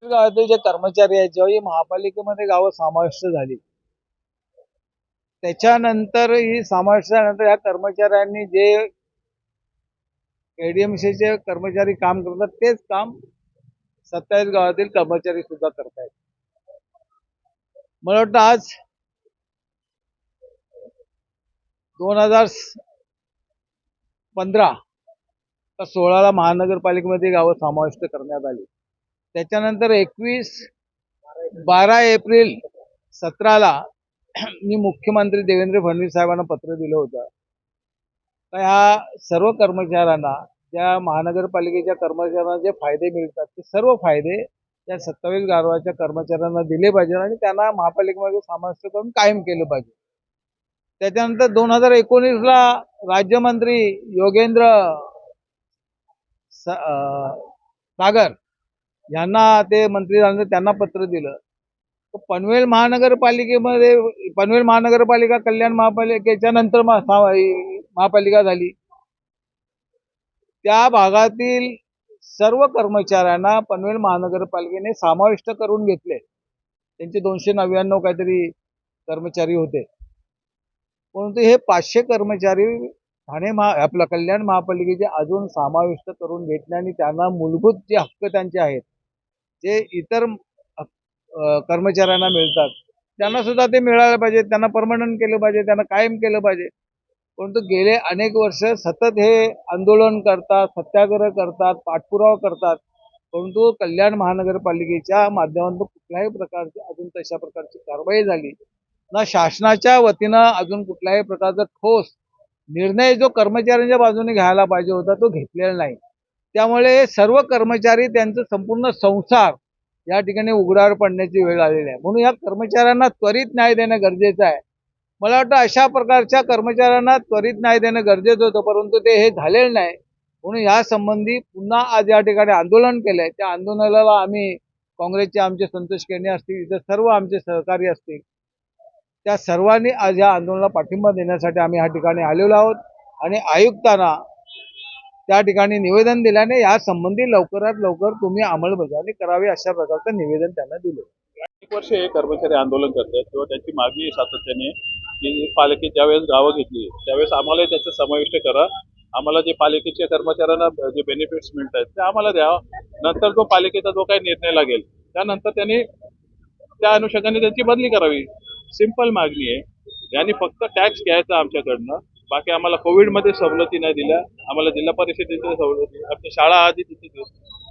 गावातील जे कर्मचारी आहेत जेव्हा ही महापालिकेमध्ये गावं समाविष्ट झाली त्याच्यानंतर ही समाविष्टानंतर या कर्मचाऱ्यांनी जे एडीएमसीचे कर्मचारी काम करतात तेच काम 27 गावातील कर्मचारी सुद्धा करतायत. मला वाटतं आज 2015 का 16ला महानगरपालिकेमध्ये गावं समाविष्ट करण्यात आली. त्याच्यानंतर 12 एप्रिल 17ला मी मुख्यमंत्री देवेंद्र फडणवीस साहेबांना पत्र दिलं होतं तर ह्या सर्व कर्मचाऱ्यांना ज्या महानगरपालिकेच्या कर्मचाऱ्यांना जे फायदे मिळतात ते सर्व फायदे त्या 27 गावाच्या कर्मचाऱ्यांना दिले पाहिजे आणि त्यांना महापालिकेमध्ये समाविष्ट करून कायम केलं पाहिजे. त्याच्यानंतर 2019ला राज्यमंत्री योगेंद्र सागर यांना ते मंत्री झाले त्यांना पत्र दिलं. पनवेल महानगरपालिका कल्याण महापालिकेच्या नंतर महापालिका झाली. त्या भागातील सर्व कर्मचाऱ्यांना पनवेल महानगरपालिकेने समाविष्ट करून घेतले. त्यांचे 299 काहीतरी कर्मचारी होते, परंतु हे 500 कर्मचारी आपल्या कल्याण महापालिकेचे अजून समाविष्ट करून घेतले आणि त्यांना मूलभूत जे हक्क त्यांचे आहेत जे इतर कर्मचाऱ्यांना मिळतात त्यांना सुद्धा ते मिळाले पाहिजे. त्यांना परमनंट केलं पाहिजे, त्यांना कायम केलं पाहिजे. परंतु गेले अनेक वर्ष सतत हे आंदोलन करतात, सत्याग्रह करतात, पाठपुरावा करतात, परंतु कल्याण महानगरपालिकेच्या माध्यमातून कुठल्याही प्रकारची अजून तशा प्रकारची कारवाई झाली ना. शासनाच्या वतीनं अजून कुठल्याही प्रकारचा ठोस निर्णय जो कर्मचाऱ्यांच्या बाजूने घ्यायला पाहिजे होता तो घेतलेला नाही. त्यामुळे सर्व कर्मचारी त्यांचं संपूर्ण संसार या ठिकाणी उघड्यावर पडण्याची वेळ आलेली आहे. म्हणून या कर्मचाऱ्यांना त्वरित न्याय देणं गरजेचं आहे. मला वाटतं अशा प्रकारच्या कर्मचाऱ्यांना त्वरित न्याय देणं गरजेचं होतं, परंतु ते हे झालेलं नाही. म्हणून या संबंधी पुन्हा आज या ठिकाणी आंदोलन केलंय. त्या आंदोलनाला आम्ही काँग्रेसचे आमचे संतोष केणे असतील, इतर सर्व आमचे सहकारी असतील, त्या सर्वांनी आज या आंदोलनाला पाठिंबा देण्यासाठी आम्ही या ठिकाणी आलेलो आहोत. आणि आयुक्तांना त्या ठिकाणी निवेदन दिल्याने या संबंधी लवकरात लवकर तुम्ही अंमलबजावणी करावी अशा प्रकारचं निवेदन त्यांना दिलं. एक वर्ष हे कर्मचारी आंदोलन करतात तेव्हा त्यांची मागणी सातत्याने की पालिकेत ज्यावेळेस गावं घेतली त्यावेळेस आम्हाला त्याचं समाविष्ट करा, आम्हाला जे पालिकेच्या कर्मचाऱ्यांना जे बेनिफिट्स मिळत आहेत ते आम्हाला द्यावं. नंतर जो पालिकेचा जो काही निर्णय लागेल त्यानंतर त्यांनी त्या अनुषंगाने त्यांची बदली करावी. सिंपल मागणी आहे. यांनी फक्त टॅक्स घ्यायचा आमच्याकडनं, बाकी आम्हाला कोविडमध्ये सवलती नाही दिल्या, आम्हाला जिल्हा परिषदेच्या सवलती, आमच्या शाळा आधी तिथे.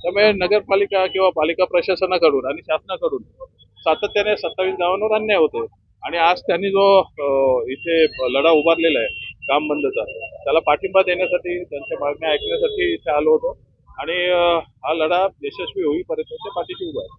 त्यामुळे नगरपालिका किंवा पालिका प्रशासनाकडून आणि शासनाकडून सातत्याने 27 गावांवर अन्याय होतोय. आणि आज त्यांनी जो इथे लढा उभारलेला आहे काम बंदचा, त्याला पाठिंबा देण्यासाठी, त्यांच्या मागण्या ऐकण्यासाठी इथे आलो होतो. आणि हा लढा यशस्वी होईपर्यंत ते पाठीशी उभा आहे.